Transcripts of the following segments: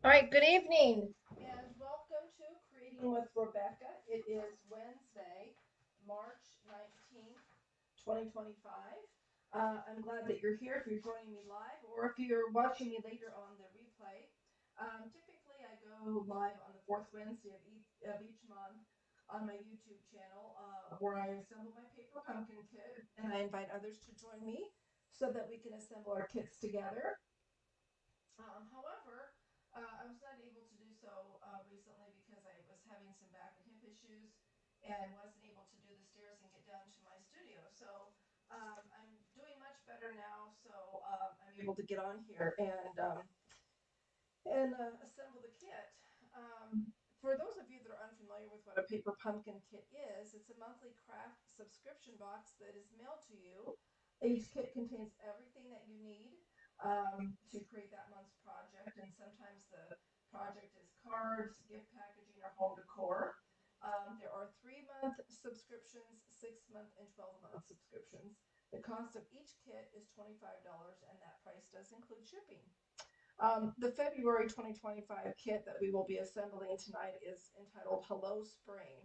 All right, good evening and welcome to Creating with Rebecca. It is Wednesday, March 19th, 2025. I'm glad that you're here if you're joining me live or if you're watching me later on the replay. Typically, I go live on the fourth Wednesday of each month on my YouTube channel where I assemble my paper pumpkin kit and I invite others to join me so that we can assemble our kits together. However, I was not able to do so recently because I was having some back and hip issues and wasn't able to do the stairs and get down to my studio. So I'm doing much better now. So I'm able to get on here and assemble the kit. For those of you that are unfamiliar with what a paper pumpkin kit is, it's a monthly craft subscription box that is mailed to you. Each kit contains everything that you need to create that month's project, and sometimes the project is cards, gift packaging, or home decor. There are 3-month subscriptions, 6-month, and 12-month subscriptions. The cost of each kit is $25, and that price does include shipping. The February 2025 kit that we will be assembling tonight is entitled Hello Spring.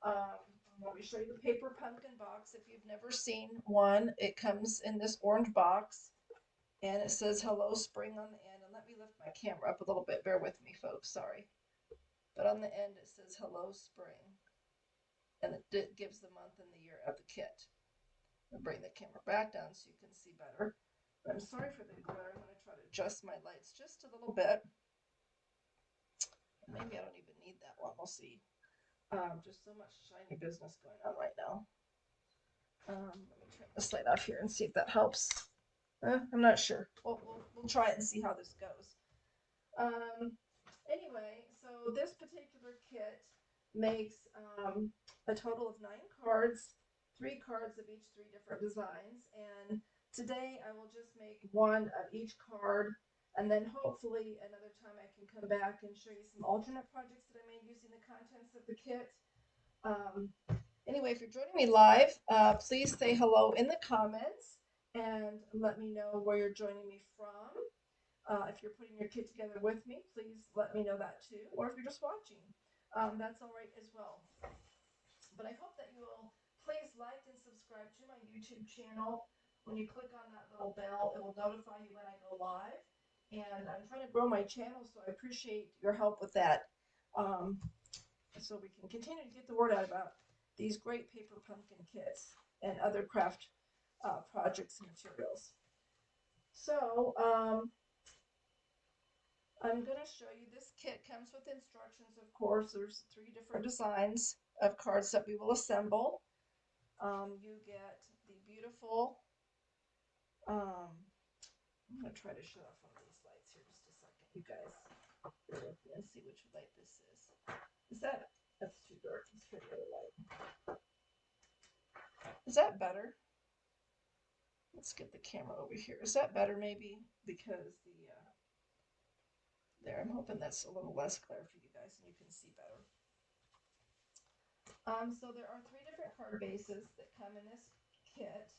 Let me show you the paper pumpkin box. If you've never seen one, it comes in this orange box and it says Hello Spring on the end. And let me lift my camera up a little bit. Bear with me, folks. Sorry. But on the end, it says Hello Spring. And it gives the month and the year of the kit. I'll bring the camera back down so you can see better. I'm sorry for the glare. I'm going to try to adjust my lights just a little bit. Maybe I don't even need that one. We'll see. Just so much shiny business going on right now. Let me turn this light off here and see if that helps. I'm not sure. We'll try it and see how this goes. Anyway, so this particular kit makes a total of 9 cards, 3 cards of each 3 different designs. And today I will just make one of each card. And then hopefully another time I can come back and show you some alternate projects that I made using the contents of the kit. Anyway, if you're joining me live, please say hello in the comments and let me know where you're joining me from. If you're putting your kit together with me, please let me know that too. Or if you're just watching, that's all right as well. But I hope that you will please like and subscribe to my YouTube channel. When you click on that little bell, it will notify you when I go live. And I'm trying to grow my channel, so I appreciate your help with that. So we can continue to get the word out about these great paper pumpkin kits and other craft projects and materials. So I'm going to show you this kit comes with instructions, of course. There's 3 different designs of cards that we will assemble. You get the beautiful, I'm going to try to shut off one of these lights here just a second, you guys. Bear with me and see which light this is. That's too dark. Let's try the other light. Is that better? Let's get the camera over here. Is that better maybe? Because there, I'm hoping that's a little less glare for you guys and you can see better. So there are 3 different card bases that come in this kit.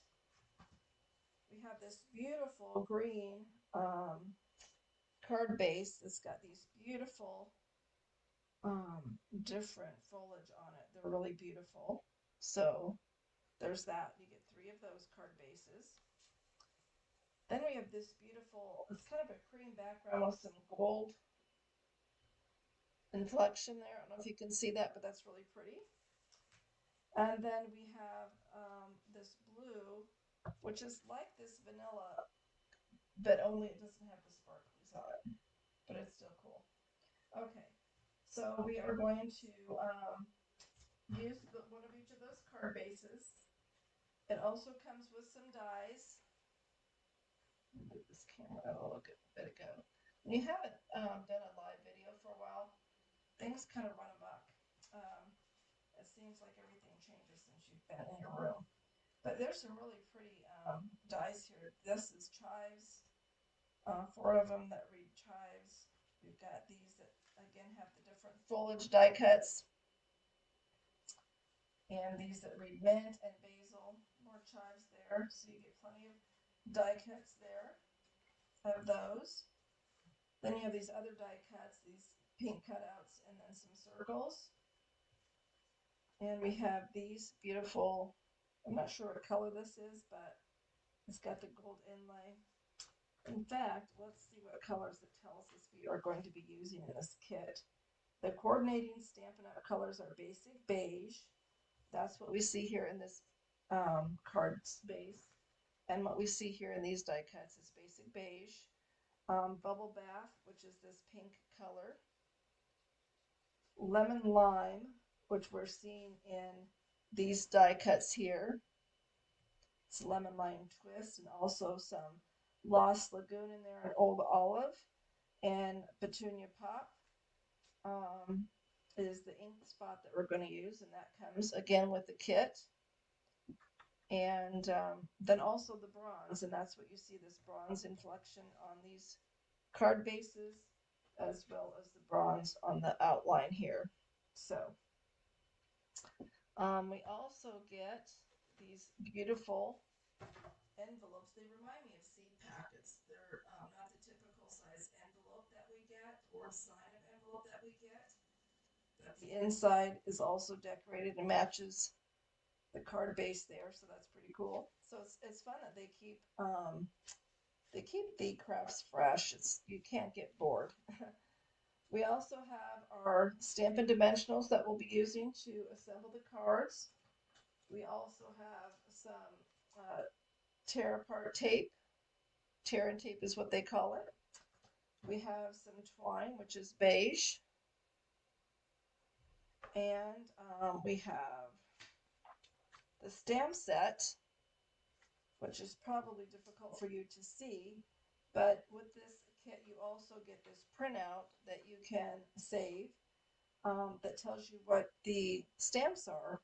We have this beautiful green card base that's got these beautiful different foliage on it. They're really beautiful. So there's that. You get 3 of those card bases. Then we have this beautiful, it's kind of a cream background with some gold inflection there. I don't know if you can see that, but that's really pretty. And then we have this blue, which is like this vanilla, but only it doesn't have the sparklies on it. But it's still cool. Okay, so we are going to use one of each of those card bases. It also comes with some dies. Move this camera out a little bit ago. When you haven't done a live video for a while, things kind of run amok. It seems like everything changes since you've been in your room. But there's some really pretty dies here. This is chives, 4 of them that read chives. We've got these that again have the different foliage die cuts, and these that read mint and basil. More chives there, so you get plenty of die cuts there of those. Then you have these other die cuts, these pink cutouts, and then some circles. And we have these beautiful, I'm not sure what color this is, but it's got the gold inlay. In fact, let's see what colors it tells us we are going to be using in this kit. The coordinating Stampin' Up! Colors are basic beige. That's what we see here in this card base. And what we see here in these die cuts is basic beige. Bubble Bath, which is this pink color. Lemon Lime, which we're seeing in these die cuts here. It's Lemon Lime Twist, and also some Lost Lagoon in there, and Old Olive, and Petunia Pop is the ink spot that we're going to use, and that comes again with the kit. And then also the bronze, and that's what you see, this bronze inflection on these card bases, as well as the bronze on the outline here. So we also get these beautiful envelopes. They remind me of seed packets. They're not the typical size envelope that we get, or sign of envelope that we get, but the inside is also decorated and matches the card base there, so that's pretty cool. So it's fun that they keep the crafts fresh. You can't get bored. We also have our Stampin' Dimensionals that we'll be using to assemble the cards. We also have some tear apart tape. Tear and tape is what they call it. We have some twine, which is beige. And we have the stamp set, which is probably difficult for you to see. But with this kit, you also get this printout that you can save that tells you what the stamps are.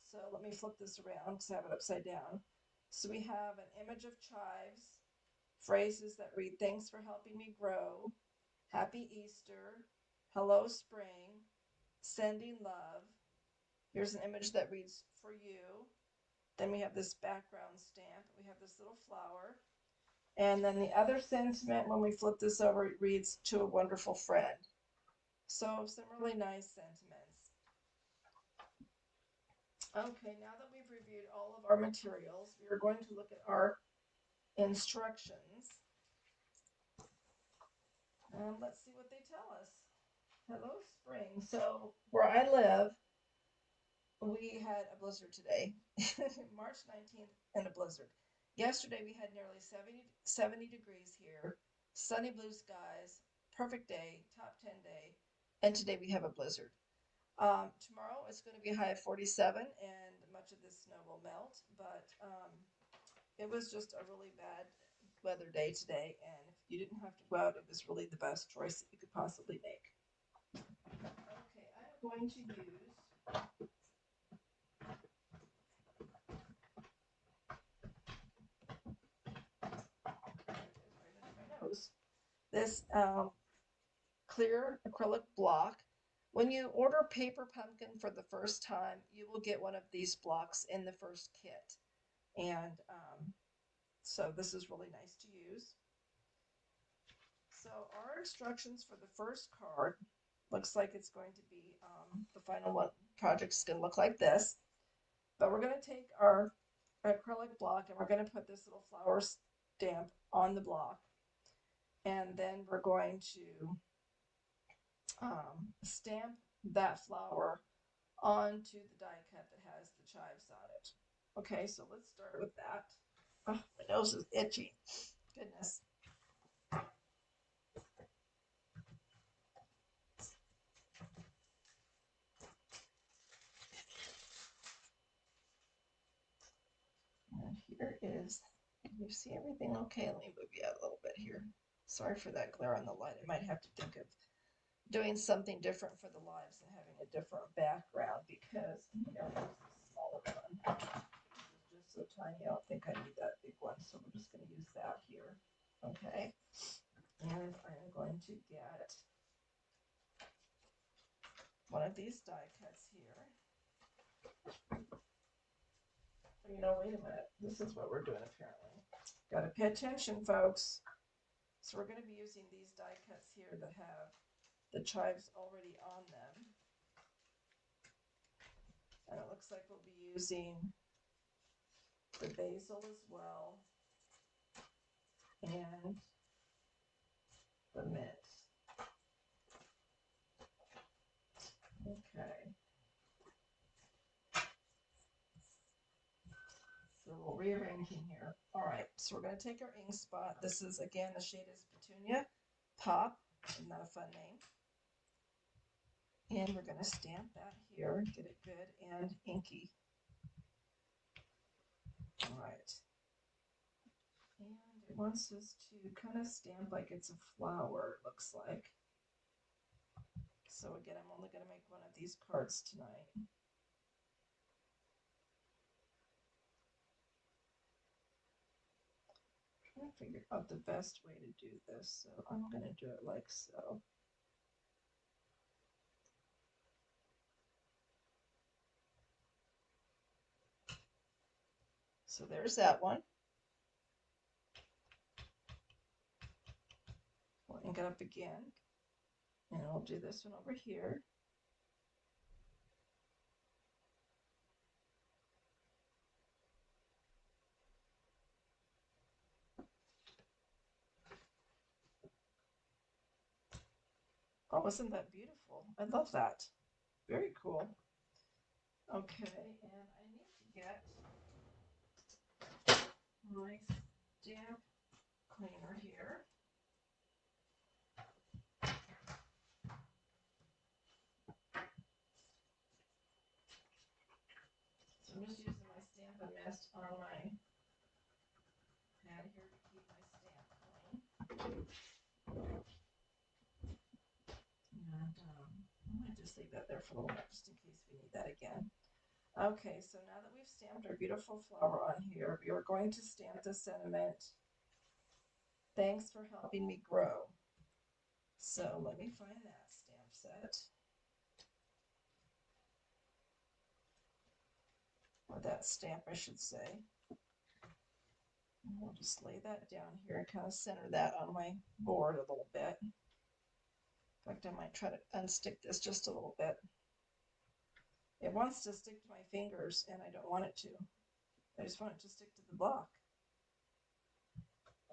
So let me flip this around because I have it upside down. So we have an image of chives, phrases that read, "Thanks for helping me grow," "Happy Easter," "Hello Spring," "Sending love." Here's an image that reads, "For you." Then we have this background stamp. We have this little flower. And then the other sentiment, when we flip this over, it reads, "To a wonderful friend." So some really nice sentiments. Okay, now that we've reviewed all of our materials, we are going to look at our instructions. And let's see what they tell us. Hello, spring. So where I live, we had a blizzard today, March 19th, and a blizzard. Yesterday we had nearly 70 degrees here, sunny blue skies, perfect day, top 10 day, and today we have a blizzard. Tomorrow it's going to be a high of 47, and much of this snow will melt, but it was just a really bad weather day today, and if you didn't have to go out, it was really the best choice that you could possibly make. Okay, I'm going to use this clear acrylic block. When you order Paper Pumpkin for the first time, you will get one of these blocks in the first kit. And so this is really nice to use. So our instructions for the first card looks like it's going to be the final one. Project's going to look like this. But we're going to take our acrylic block and we're going to put this little flower stamp on the block. And then we're going to stamp that flower onto the die cut that has the chives on it. Okay, so let's start with that. Oh, my nose is itchy. Goodness. And here is, can you see everything okay? Let me move you out a little bit here. Sorry for that glare on the light. I might have to think of doing something different for the lives and having a different background because I'm going to use the smaller one. It's just so tiny. I don't think I need that big one, so we're just going to use that here. Okay. And I'm going to get one of these die cuts here. You know, wait a minute. This is what we're doing apparently. Got to pay attention, folks. So we're going to be using these die cuts here that have the chives already on them. And it looks like we'll be using the basil as well, and the mint. Okay. So we'll rearranging here. All right, so we're going to take our ink spot. This is, again, the shade is Petunia Pop. Isn't that a fun name? And we're going to stamp that here, get it good and inky. All right. And it wants us to kind of stamp like it's a flower, it looks like. So again, I'm only going to make one of these cards tonight. I'm trying to figure out the best way to do this, so I'm going to do it like so. So there's that one. We'll ink it up again, and I'll do this one over here. Oh, isn't that beautiful? I love that. Very cool. Okay, and I need to get my stamp cleaner here. So I'm just using my Stampin' Mist on my pad here to keep my stamp clean. And I might just leave that there for a little bit just in case we need that again. Okay, so now that we've stamped our beautiful flower on here, we are going to stamp the sentiment, "Thanks for helping me grow." So let me find that stamp set. Or that stamp, I should say. And we'll just lay that down here and kind of center that on my board a little bit. In fact, I might try to unstick this just a little bit. It wants to stick to my fingers, and I don't want it to. I just want it to stick to the block.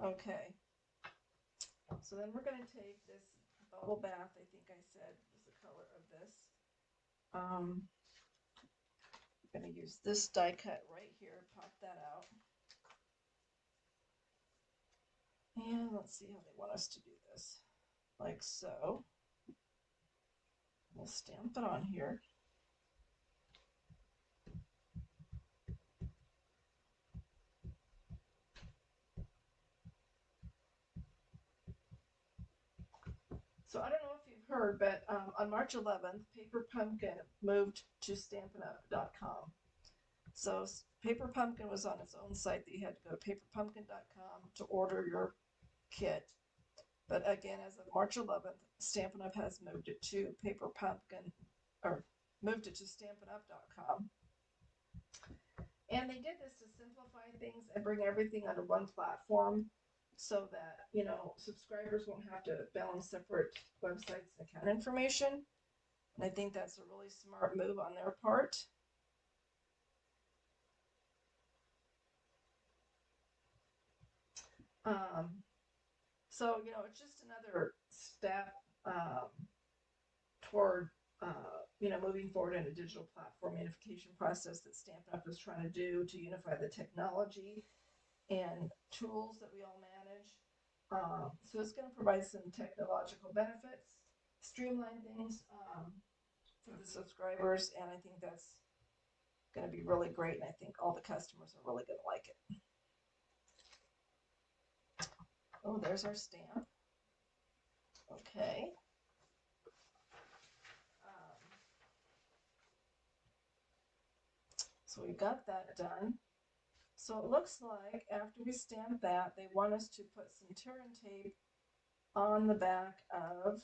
Okay. So then we're going to take this bubble bath, I think I said was the color of this. I'm going to use this die cut right here, pop that out. And let's see how they want us to do this. Like so. We'll stamp it on here. So I don't know if you've heard, but on March 11th, Paper Pumpkin moved to StampinUp.com. So Paper Pumpkin was on its own site that you had to go to paperpumpkin.com to order your kit. But again, as of March 11th, Stampin' Up! Has moved it to Paper Pumpkin, or moved it to StampinUp.com. And they did this to simplify things and bring everything under one platform so that, you know, subscribers won't have to balance separate websites and account information. And I think that's a really smart move on their part. So, you know, it's just another step toward, you know, moving forward in a digital platform unification process that Stampin' Up! Is trying to do to unify the technology and tools that we all manage. So it's going to provide some technological benefits, streamline things for the subscribers, and I think that's going to be really great, and I think all the customers are really going to like it. Oh, there's our stamp. Okay. So we got that done. So it looks like after we stamp that, they want us to put some tear and tape on the back of,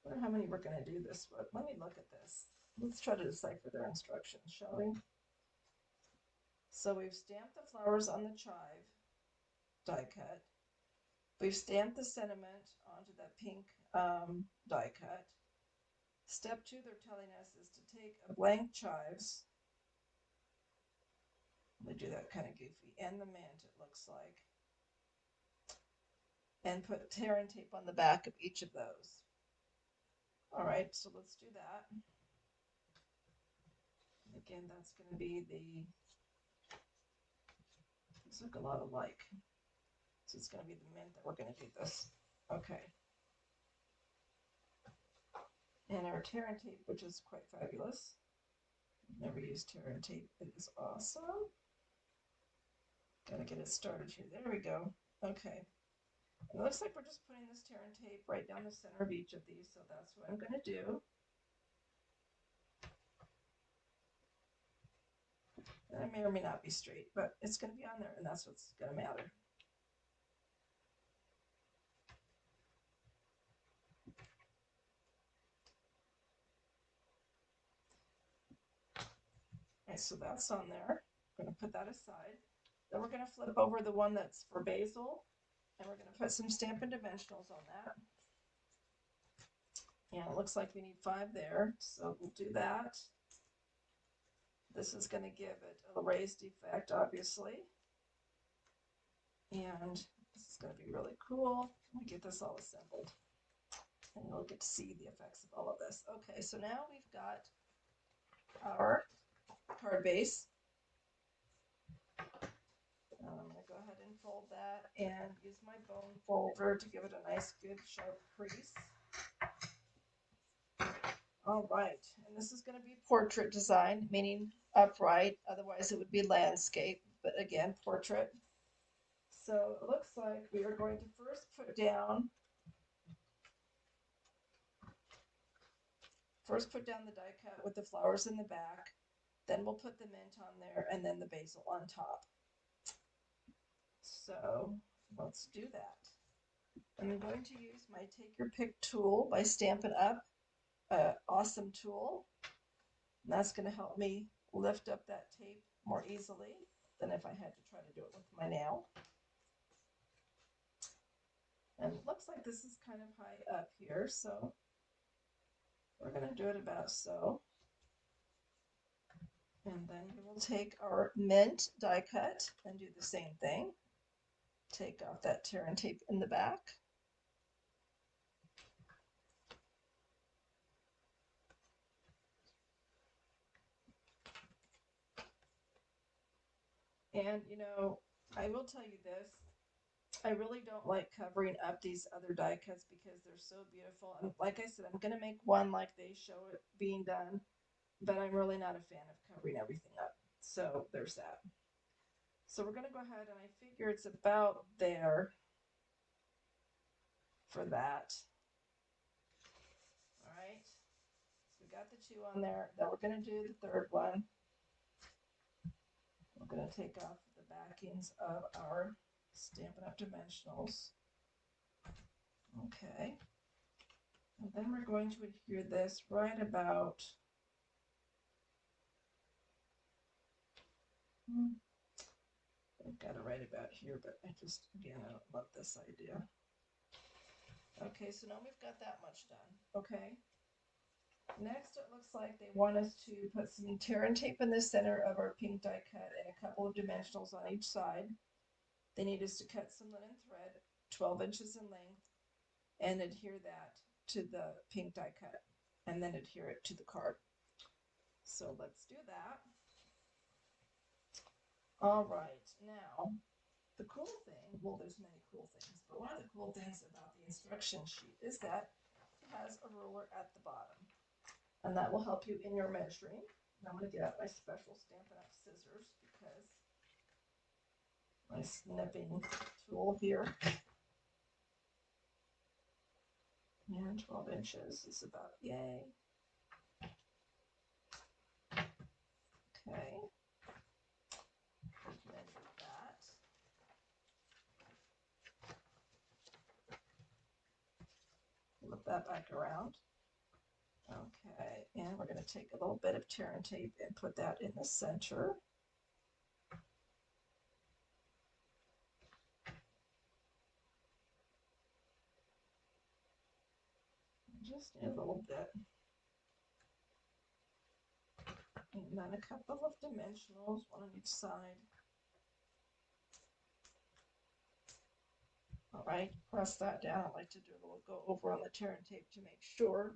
I wonder how many we're going to do this with. Let me look at this. Let's try to decipher their instructions, shall we? So we've stamped the flowers on the chive die cut. We've stamped the sentiment onto that pink die cut. Step 2, they're telling us, is to take a blank chives. They do that kind of goofy, and the mint, it looks like, and put tear and tape on the back of each of those. All right, so let's do that. Again, that's going to be the, these look a lot alike. So it's going to be the mint that we're going to do this. Okay. And our tear and tape, which is quite fabulous. Never used tear and tape. It is awesome. Gotta get it started here. There we go. Okay. It looks like we're just putting this tear and tape right down the center of each of these, so that's what I'm going to do. And it may or may not be straight, but it's going to be on there, and that's what's going to matter. Okay, so that's on there. I'm going to put that aside. Then we're going to flip over the one that's for basil, and we're going to put some Stampin' Dimensionals on that. And it looks like we need 5 there, so we'll do that. This is going to give it a raised effect, obviously. And this is going to be really cool. We get this all assembled. And you'll get to see the effects of all of this. Okay, so now we've got our card base. I'm going to go ahead and fold that and use my bone folder to give it a nice, good, sharp crease. All right, and this is going to be portrait design, meaning upright. Otherwise, it would be landscape, but again, portrait. So it looks like we are going to first put down the die cut with the flowers in the back. Then we'll put the mint on there, and then the basil on top. So let's do that. I'm going to use my Take Your Pick tool by Stampin' Up. Awesome tool. And that's going to help me lift up that tape more easily than if I had to try to do it with my nail. And it looks like this is kind of high up here, so we're going to do it about so. And then we will take our mint die cut and do the same thing. Take off that tear and tape in the back. And, you know, I will tell you this, I really don't like covering up these other die cuts because they're so beautiful. And like I said, I'm going to make one like they show it being done, but I'm really not a fan of covering everything up. So there's that. So we're going to go ahead, and I figure it's about there for that. All right. So we got the 2 on there. Then we're going to do the third one. We're going to take off the backings of our Stampin' Up! Dimensionals. Okay. And then we're going to adhere this right about I've got it right about here, but I don't love this idea. Okay, so now we've got that much done. Okay. Next, it looks like they want us to put some tear and tape in the center of our pink die cut and a couple of dimensionals on each side. They need us to cut some linen thread, 12 inches in length, and adhere that to the pink die cut, and then adhere it to the card. So let's do that. All right, now the cool thing, well, there's many cool things, but one of the cool things about the instruction sheet is that it has a ruler at the bottom, and that will help you in your measuring. And I'm going to get out my special Stampin' Up! Scissors because my snipping tool here. And 12 inches is about yay. Okay. Measure that. Flip that back around. Okay, and we're going to take a little bit of tear and tape and put that in the center. Just a little bit. And then a couple of dimensionals, one on each side. All right, press that down. I like to do a little go over on the tear and tape to make sure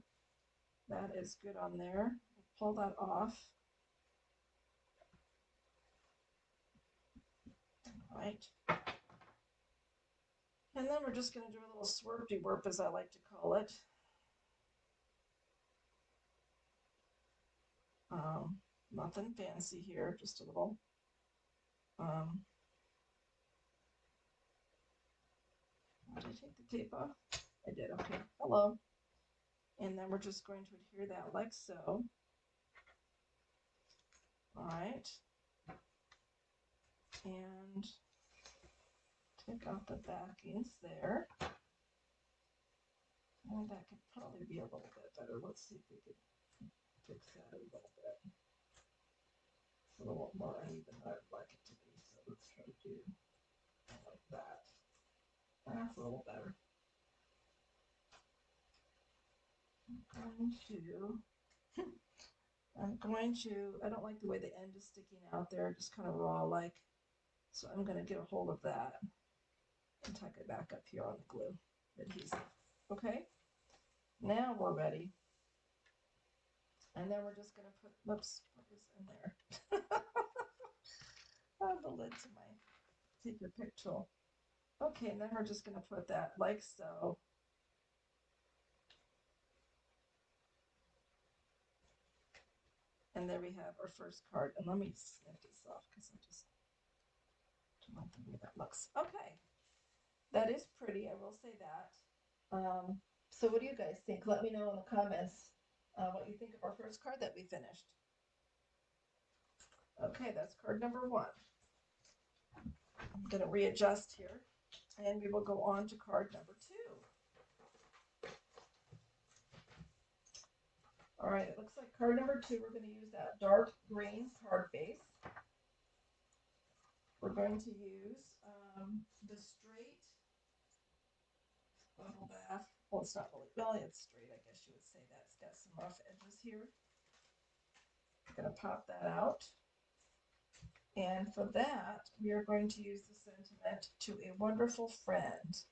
that is good on there. Pull that off. All right. And then we're just going to do a little swerp-de-werp, as I like to call it. Nothing fancy here, just a little. Did I take the tape off? I did, okay. Hello. And then we're just going to adhere that like so. All right. And take out the backings there. And that could probably be a little bit better. Let's see if we can fix that a little bit. It's a little more uneven than I'd like it to be, so let's try to do like that. That's a little better. I don't like the way the end is sticking out there, just kind of raw like. So I'm going to get a hold of that and tuck it back up here on the glue adhesive. Okay, now we're ready. And then we're just going to put, whoops, what is in there? Oh, the lid to my take your pick tool. Okay, and then we're just going to put that like so. And there we have our first card. And let me snip this off because I just don't like the way that looks. Okay, that is pretty. I will say that. So what do you guys think? Let me know in the comments what you think of our first card that we finished. Okay, that's card number 1. I'm going to readjust here, and we will go on to card number 2. All right, it looks like card number 2, we're going to use that dark green card base. We're going to use the straight bubble bath. Well, it's not really, well, it's straight, I guess you would say that. It's got some rough edges here. I'm going to pop that out. And for that, we are going to use the sentiment "to a wonderful friend."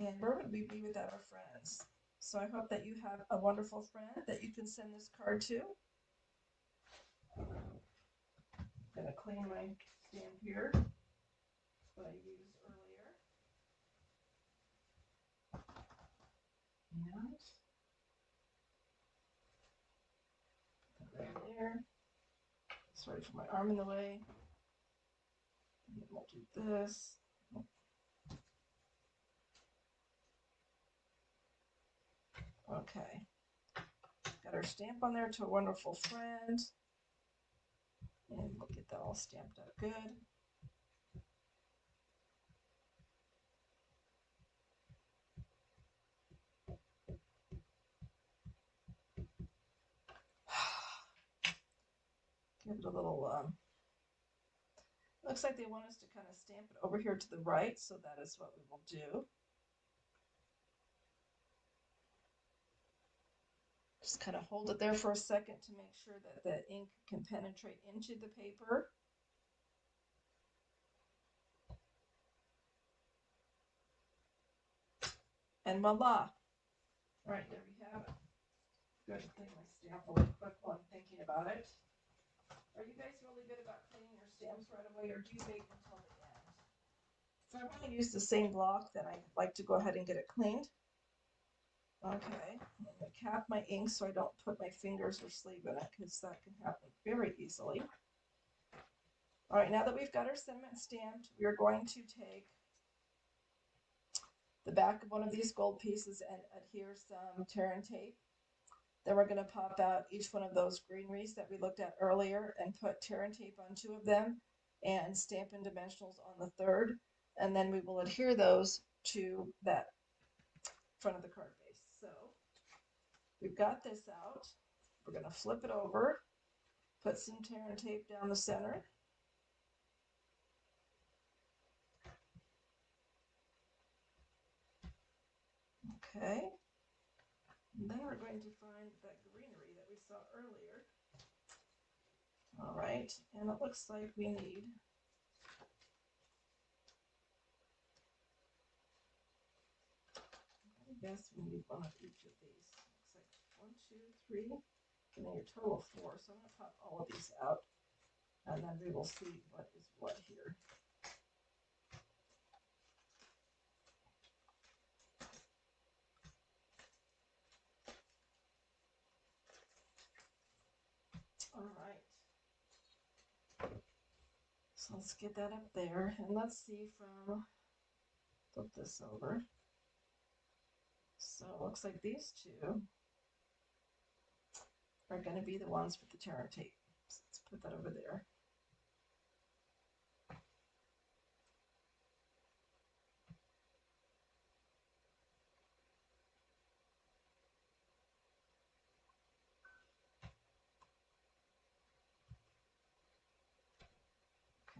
And where would we be without our friends? So I hope that you have a wonderful friend that you can send this card to. I'm going to clean my stamp here that I used earlier. And put that there. Sorry for my arm in the way. And then we'll do this. Okay. Got our stamp on there, "to a wonderful friend." And we'll get that all stamped out good. Give it a little, looks like they want us to kind of stamp it over here to the right, so that is what we will do. Just kind of hold it there for a second to make sure that the ink can penetrate into the paper. And voila. All right, there we have it. Good thing I stamp really quick while I'm thinking about it. Are you guys really good about cleaning your stamps right away, or do you wait until the end? If I want to use the same block, then I like to go ahead and get it cleaned. Okay, I'm going to cap my ink so I don't put my fingers or sleeve in it, because that can happen very easily. All right, now that we've got our sentiment stamped, we are going to take the back of one of these gold pieces and adhere some tear and tape. Then we're going to pop out each one of those greeneries that we looked at earlier and put tear and tape on 2 of them and Stampin' Dimensionals on the 3rd. And then we will adhere those to that front of the card base. So we've got this out. We're going to flip it over, put some tear and tape down the center. Okay. And then we're going to find that greenery that we saw earlier. All right, and it looks like we need I guess we need one of each of these. Looks like 1, 2, 3, and then your total of 4. So I'm going to pop all of these out, and then we will see what is what here. All right. So let's get that up there, and let's see from, flip this over. So it looks like these two are going to be the ones with the tear tape. So let's put that over there.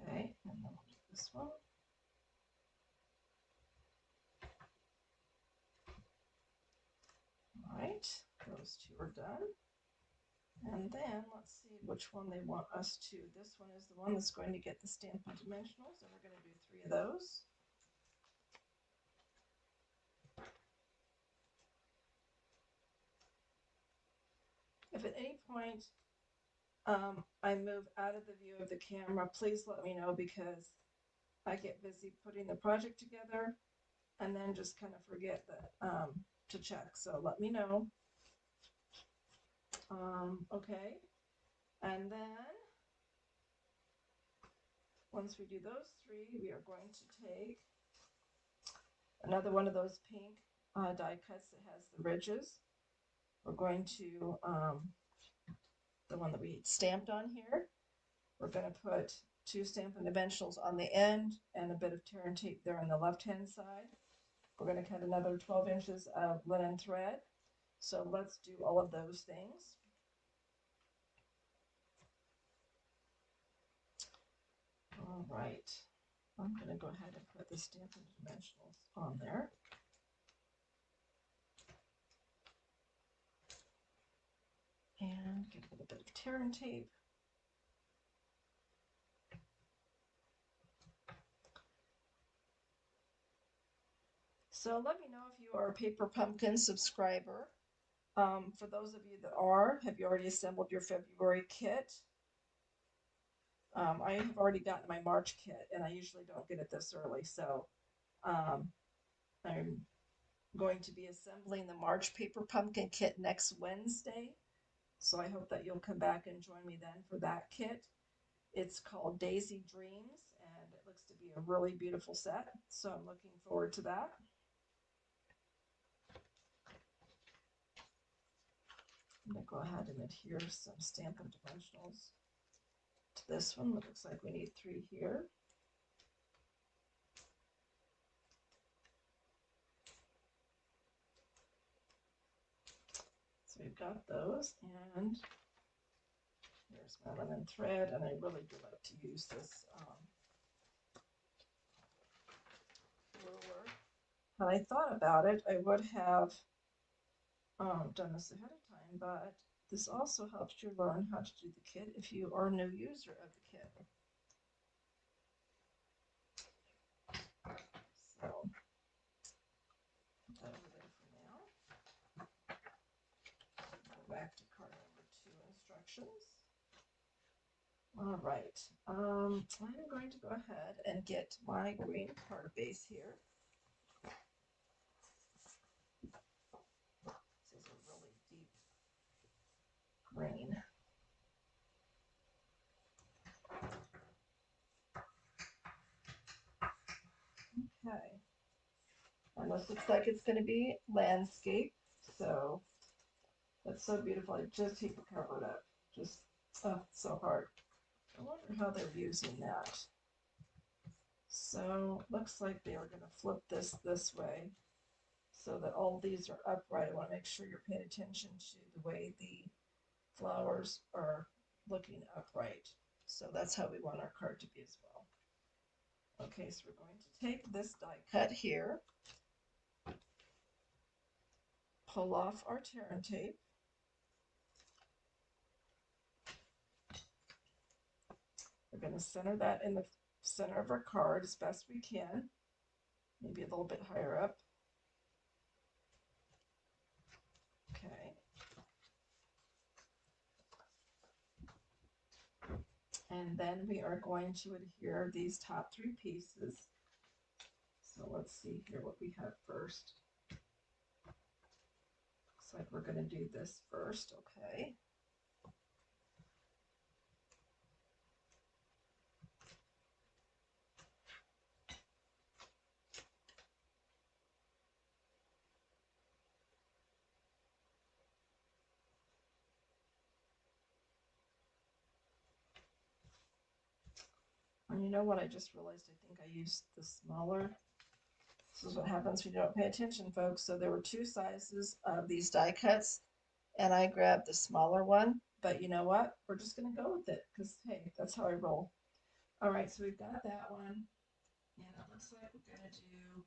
Okay, and then we'll do this one. All right, those two are done. And then let's see which one they want us to. This one is the one that's going to get the Stampin' Dimensionals, and we're going to do 3 of those. If at any point I move out of the view of the camera, please let me know, because I get busy putting the project together and then just kind of forget that to check. So let me know. Okay, and then once we do those 3, we are going to take another one of those pink die cuts that has the ridges. We're going to, the one that we stamped on here, we're going to put 2 Stampin' Dimensionals on the end and a bit of tear and tape there on the left-hand side. We're going to cut another 12 inches of linen thread. So let's do all of those things. All right, I'm going to go ahead and put the Stampin' Dimensionals on there. And give it a bit of tear and tape. So let me know if you are a Paper Pumpkin subscriber. For those of you that are, have you already assembled your February kit? I have already gotten my March kit, and I usually don't get it this early. So I'm going to be assembling the March Paper Pumpkin kit next Wednesday. So I hope that you'll come back and join me then for that kit. It's called Daisy Dreams, and it looks to be a really beautiful set. So I'm looking forward to that. I'm going to go ahead and adhere some Stampin' Dimensionals to this one. It looks like we need 3 here. So we've got those, and here's my linen thread, and I really do like to use this ruler. Had I thought about it, I would have done this ahead of time, but this also helps you learn how to do the kit if you are a new user of the kit. So put that over there for now. Go back to card number 2 instructions. All right, I'm going to go ahead and get my green card base here. This is a really deep green. Okay, and this looks like it's going to be landscape, so that's so beautiful. I just hate to cover it up. Just so hard. I wonder how they're using that. So looks like they are going to flip this way so that all these are upright. I want to make sure you're paying attention to the way the flowers are looking upright. So that's how we want our card to be as well. Okay, so we're going to take this die cut here. pull off our tear and tape. We're going to center that in the center of our card as best we can, maybe a little bit higher up. Okay. And then we are going to adhere these top 3 pieces. So let's see here what we have first. Looks like we're going to do this first, okay. And you know what? I just realized I think I used the smaller. This is what happens when you don't pay attention, folks. So there were 2 sizes of these die cuts, and I grabbed the smaller one. But you know what? We're just going to go with it because, hey, that's how I roll. All right, so we've got that one. And it looks like we're going to do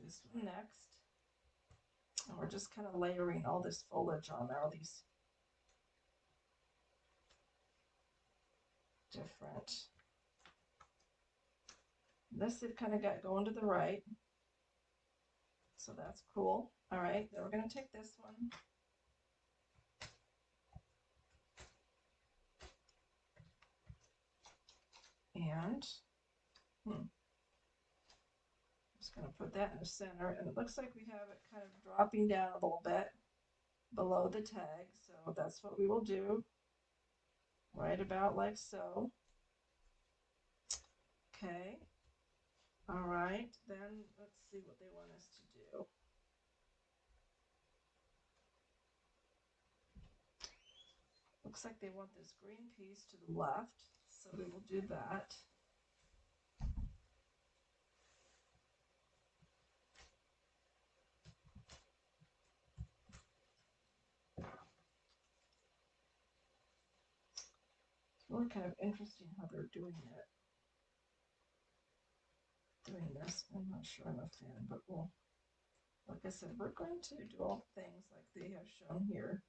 this one next. And we're just kind of layering all this foliage on there, all these different. This it kind of got going to the right. So that's cool. All right, then we're going to take this one. And just going to put that in the center. And it looks like we have it kind of dropping down a little bit below the tag. So that's what we will do. Right about like so. Okay. All right. Then let's see what they want us to do. Looks like they want this green piece to the left. So we will do that. Really kind of interesting how they're doing it. Doing this, I'm not sure I'm a fan, but we'll, like I said, we're going to do all things like they have shown here.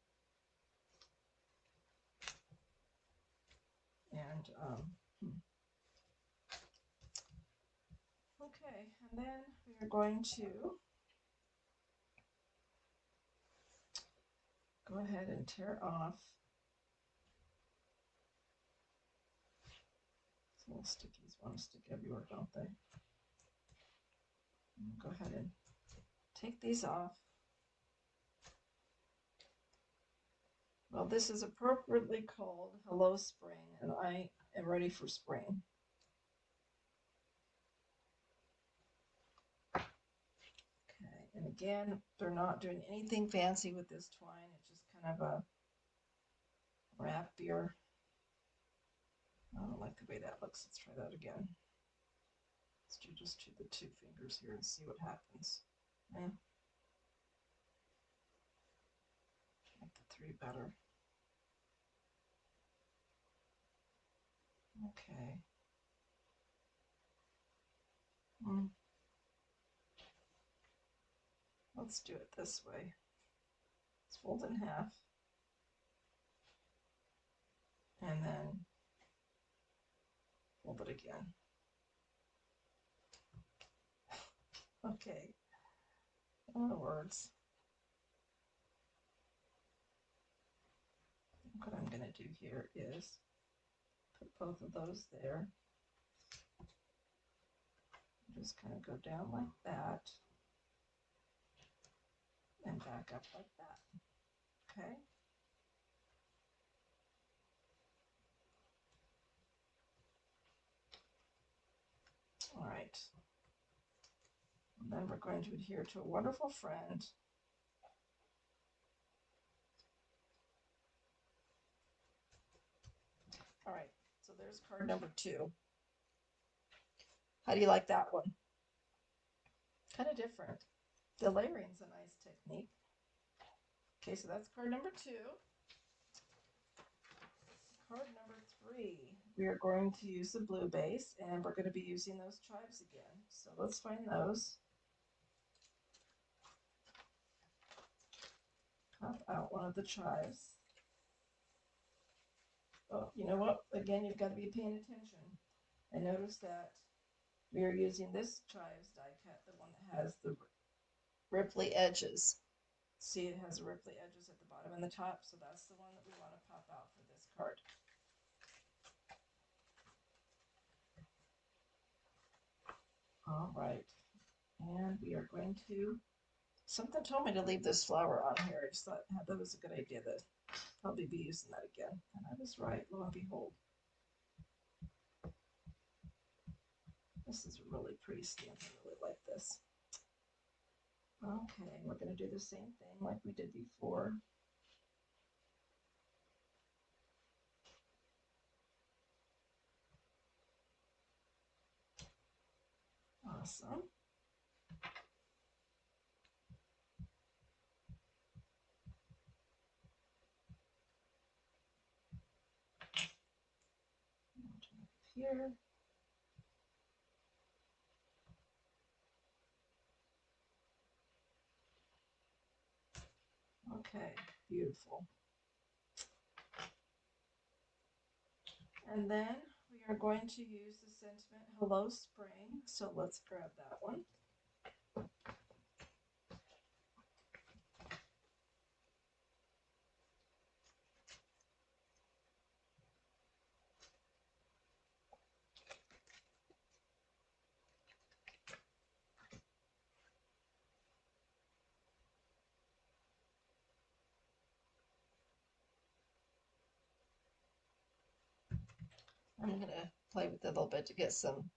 And, okay, and then we are going to go ahead and tear off. These little stickies want to stick everywhere, don't they? Go ahead and take these off. Well, this is appropriately called Hello Spring, and I am ready for spring. Okay, and again, they're not doing anything fancy with this twine. It's just kind of a rapier. I don't like the way that looks. Let's try that again. Let's do just the 2 fingers here and see what happens. Yeah. Make the 3 better. Okay. Let's do it this way. Let's fold in half. And then fold it again. Okay. In other words, what I'm going to do here is put both of those there. Just kind of go down like that and back up like that. Okay. All right. And then we're going to adhere to a wonderful friend. All right. So there's card number 2. How do you like that one? Kind of different. The layering's a nice technique. Okay, so that's card number 2. Card number 3. we are going to use the blue base, and we're going to be using those chives again. So let's find those. Pop out one of the chives. Oh, you know what? Again, you've got to be paying attention. I noticed that we are using this chives die cut, the one that has the ripply edges. See, it has ripply edges at the bottom and the top, so that's the one that we want to pop out for this card. All right, and we are going to, something told me to leave this flower on here. I just thought that was a good idea, that I'll probably be using that again. And I was right, lo and behold. This is a really pretty stamp. I really like this. Okay, we're going to do the same thing like we did before. Awesome. Here. Okay, beautiful. And then we are going to use the sentiment Hello Spring. So let's grab that one. I'm going to play with it a little bit to get some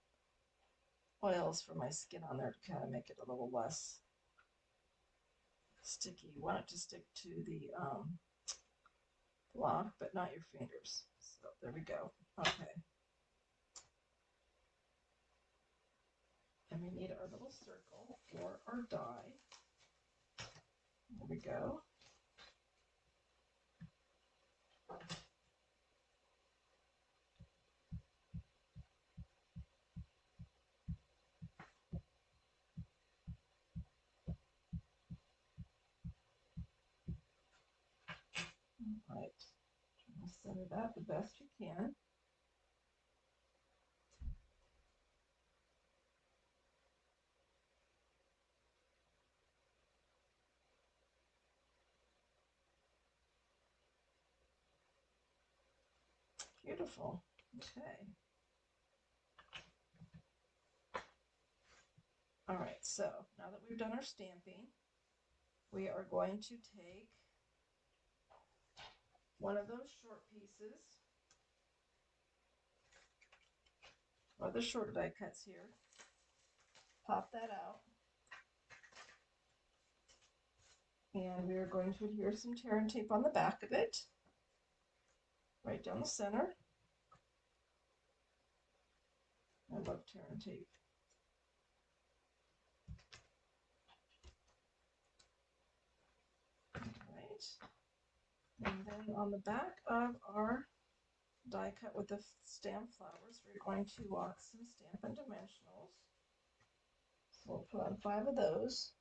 oils for my skin on there to kind of make it a little less sticky. You want it to stick to the block, but not your fingers. So there we go. Okay. And we need our little circle for our die. There we go. All right. Try to center that the best you can. Beautiful. Okay. All right, so now that we've done our stamping, we are going to take one of those short pieces, or the short die cuts here, pop that out, and we are going to adhere some tear and tape on the back of it, right down the center. I love tear and tape. And then on the back of our die cut with the stamp flowers, we're going to wax some Stampin' Dimensionals. So we'll put on 5 of those.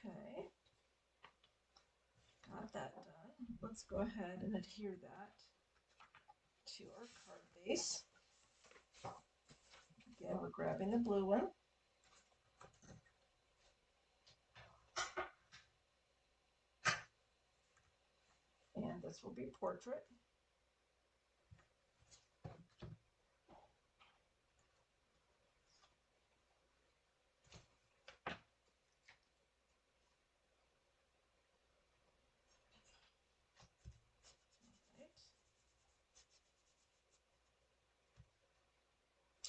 Okay, got that done. Let's go ahead and adhere that to our card base. Again, we're grabbing the blue one. And this will be Portrait.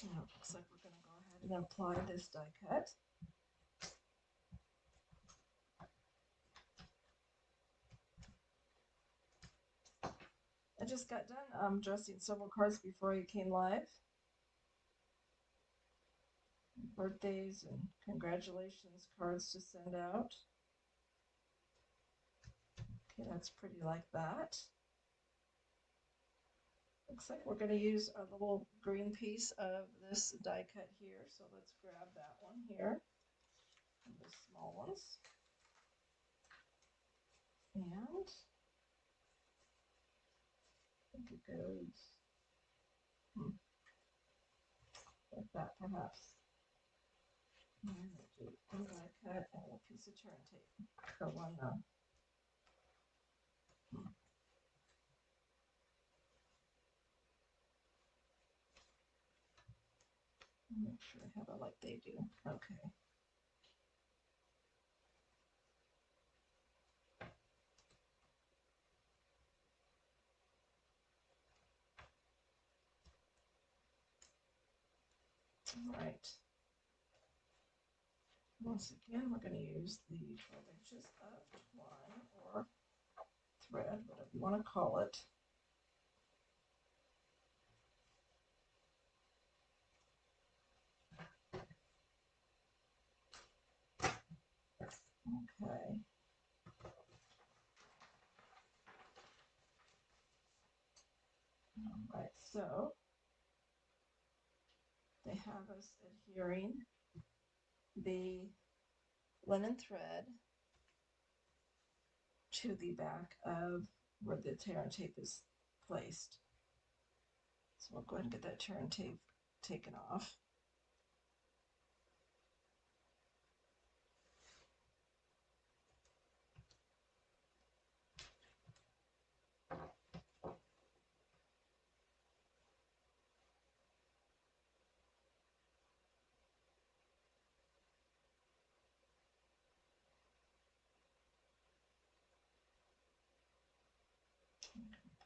Right. Now it looks like we're going to go ahead and apply this die cut. just got done dressing several cards before I came live. Birthdays and congratulations cards to send out. Okay, that's pretty like that. Looks like we're going to use a little green piece of this die cut here. So let's grab that one here, the small ones. And I think it goes like that perhaps. And do one die cut and a piece of turn tape for one make sure I have it like they do. Okay. All right. Once again, we're going to use the 12 inches of twine or thread, whatever you want to call it. Okay. All right, so they have us adhering the linen thread to the back of where the tear and tape is placed. So we'll go ahead and get that tear and tape taken off.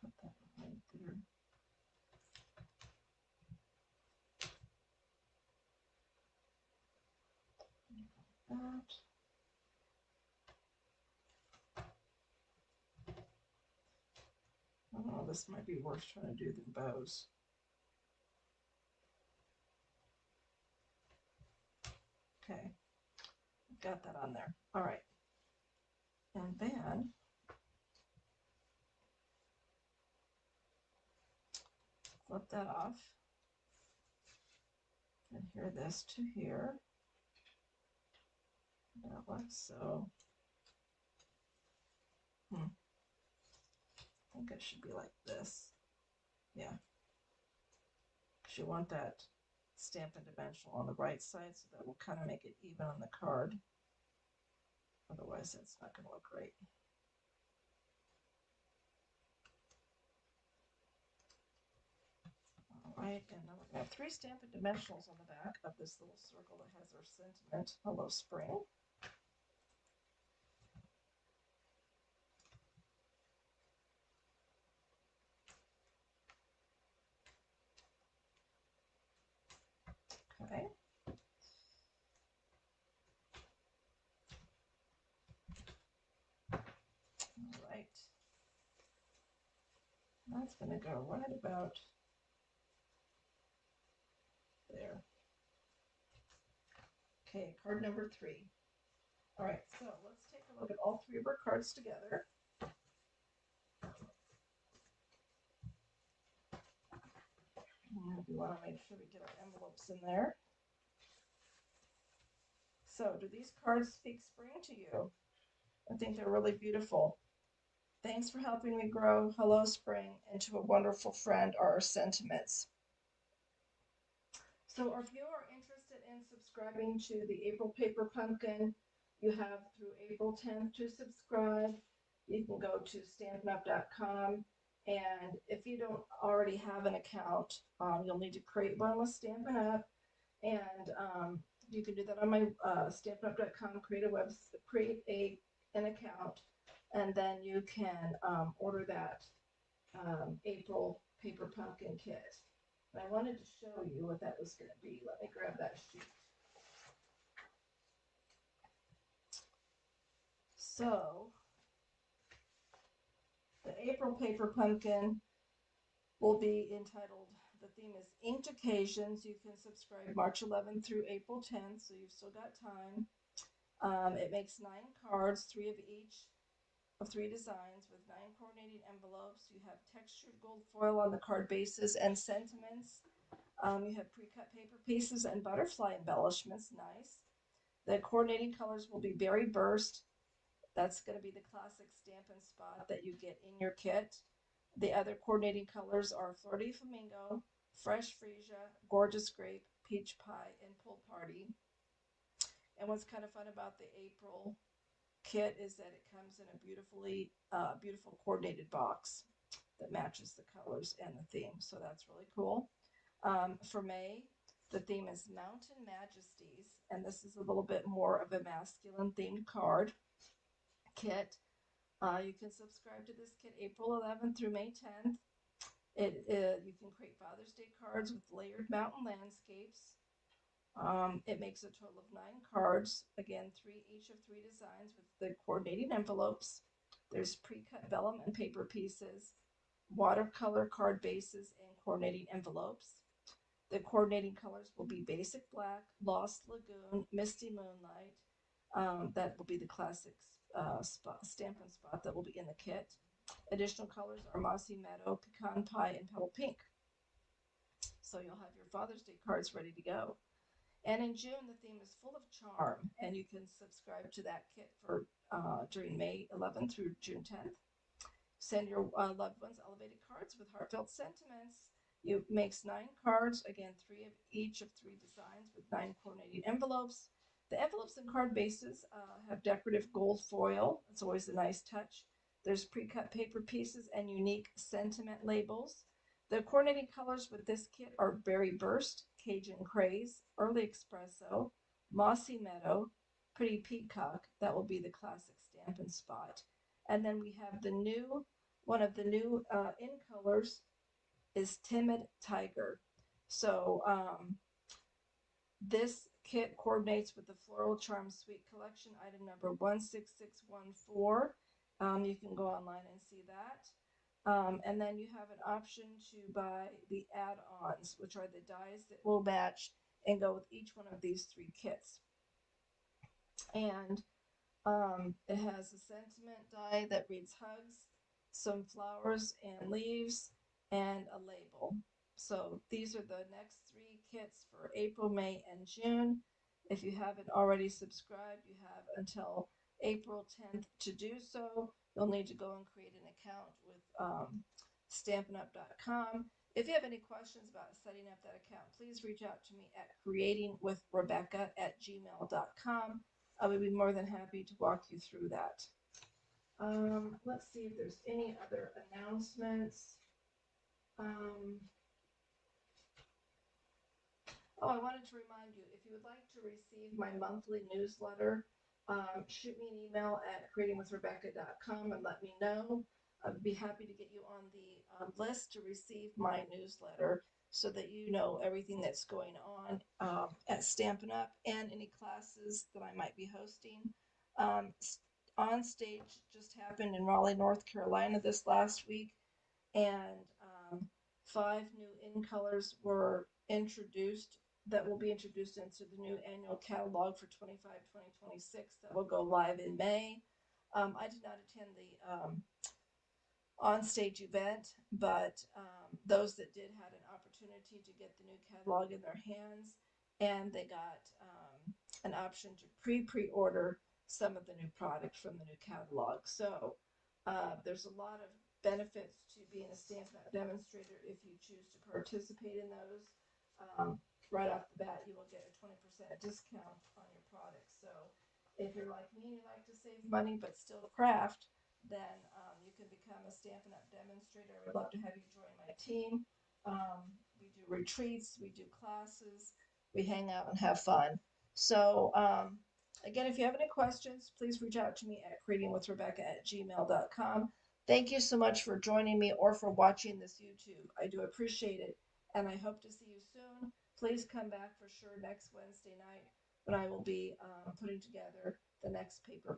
Put that right there. That. Oh, this might be worse trying to do than bows. Okay, got that on there. All right. And then flip that off. Adhere this to here. That like so. I think it should be like this. Yeah. Because you want that Stampin' Dimensional on the right side, so that will kind of make it even on the card. Otherwise, that's not going to look right. All right, and then we're going to have 3 Stampin' Dimensionals on the back of this little circle that has our sentiment, Hello Spring. Okay. All right. That's going to go right about there. Okay, card number 3. All right, so let's take a look at all 3 of our cards together. And we want to make sure we get our envelopes in there. So, do these cards speak spring to you? I think they're really beautiful. Thanks for helping me grow Hello Spring into a wonderful friend are our sentiments. So if you are interested in subscribing to the April Paper Pumpkin, you have through April 10th to subscribe. You can go to stampinup.com, and if you don't already have an account, you'll need to create one with Stampin' Up, and you can do that on my stampinup.com. Create an account, and then you can order that April Paper Pumpkin kit. And I wanted to show you what that was going to be. Let me grab that sheet. So, the April Paper Pumpkin will be entitled, the theme is Inked Occasions. You can subscribe March 11th through April 10th, so you've still got time. It makes 9 cards, 3 of 3 designs with 9 coordinating envelopes. You have textured gold foil on the card bases and sentiments. You have pre-cut paper pieces and butterfly embellishments. Nice. The coordinating colors will be Berry Burst. That's going to be the classic Stampin' Spot that you get in your kit. The other coordinating colors are Fleur de Flamingo, Fresh Freesia, Gorgeous Grape, Peach Pie, and Pool Party. And what's kind of fun about the April kit is that it comes in a beautiful coordinated box that matches the colors and the theme. So that's really cool. For May, the theme is Mountain Majesties, and this is a little bit more of a masculine themed card kit. You can subscribe to this kit April 11th through May 10th. You can create Father's Day cards with layered mountain landscapes. It makes a total of 9 cards. Again, each of 3 designs with the coordinating envelopes. There's pre-cut vellum and paper pieces, watercolor card bases, and coordinating envelopes. The coordinating colors will be Basic Black, Lost Lagoon, Misty Moonlight. That will be the classic Stampin' Spot that will be in the kit. Additional colors are Mossy Meadow, Pecan Pie, and Pebble Pink. So you'll have your Father's Day cards ready to go. And in June, the theme is Full of Charm, and you can subscribe to that kit for during May 11th through June 10th. Send your loved ones elevated cards with heartfelt sentiments. It makes 9 cards, again, 3 of each of 3 designs with 9 coordinating envelopes. The envelopes and card bases have decorative gold foil. It's always a nice touch. There's pre-cut paper pieces and unique sentiment labels. The coordinating colors with this kit are Berry Burst, Cajun Craze, Early Espresso, Mossy Meadow, Pretty Peacock. That will be the classic Stampin' Spot. And then we have one of the new in colors is Timid Tiger. So this kit coordinates with the Floral Charm Suite Collection, item number 16614. You can go online and see that. And then you have an option to buy the add-ons, which are the dies that will match and go with each one of these 3 kits. And it has a sentiment die that reads hugs, some flowers and leaves, and a label. So these are the next 3 kits for April, May, and June. If you haven't already subscribed, you have until April 10th to do so. You'll need to go and create an account with StampinUp.com. If you have any questions about setting up that account, please reach out to me at creatingwithrebecca@gmail.com. I would be more than happy to walk you through that. Let's see if there's any other announcements. I wanted to remind you, if you would like to receive my monthly newsletter, shoot me an email at creatingwithrebecca.com and let me know. I'd be happy to get you on the list to receive my newsletter so that you know everything that's going on at Stampin' Up! And any classes that I might be hosting. On Stage just happened in Raleigh, North Carolina this last week, and 5 new in colors were introduced that will be introduced into the new annual catalog for 2026 that will go live in May. I did not attend the on-stage event, but those that did had an opportunity to get the new catalog in their hands, and they got an option to pre-order some of the new product from the new catalog. So there's a lot of benefits to being a Stampin' Up! Demonstrator if you choose to participate in those. Right off the bat, you will get a 20% discount on your product. So if you're like me and you like to save money but still craft, then you can become a Stampin' Up! Demonstrator. I would love to have you join my team. We do retreats, we do classes, we hang out and have fun. So again, if you have any questions, please reach out to me at creatingwithrebecca@gmail.com. Thank you so much for joining me or for watching this YouTube. I do appreciate it, and I hope to see you soon. Please come back for sure next Wednesday night when I will be putting together the next paper